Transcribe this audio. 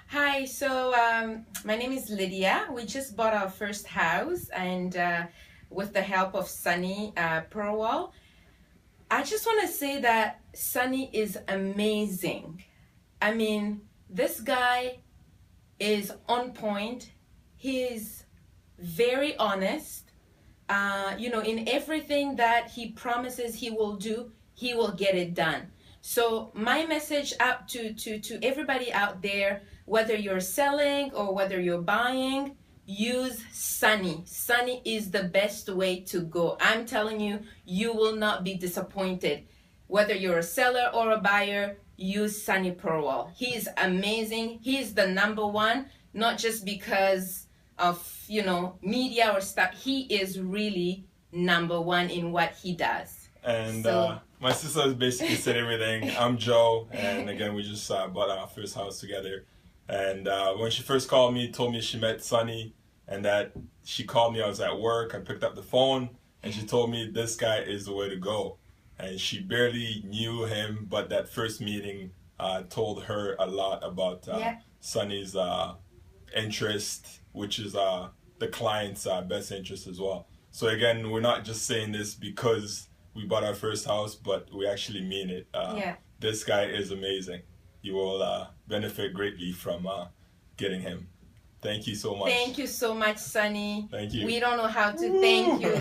Hi, my name is Lydia. We just bought our first house, and with the help of Sunny Purwall. I just want to say that Sunny is amazing. I mean, this guy is on point. He is very honest. In everything that he promises he will do, he will get it done. So my message out to everybody out there, whether you're selling or whether you're buying, use Sunny. Sunny is the best way to go. I'm telling you, you will not be disappointed. Whether you're a seller or a buyer, use Sunny Purwall. He is amazing. He is the number one, not just because of media or stuff. He is really number one in what he does. And my sister has basically said everything. I'm Joe, and again, we just bought our first house together. And when she first called me, told me she met Sunny, and that she called me. I was at work. I picked up the phone, and she told me this guy is the way to go. And she barely knew him, but that first meeting told her a lot about Sunny's interest, which is the client's best interest as well. So again, we're not just saying this because we bought our first house, but we actually mean it. This guy is amazing. You will benefit greatly from getting him. Thank you so much. Thank you so much, Sunny. Thank you. We don't know how to thank you.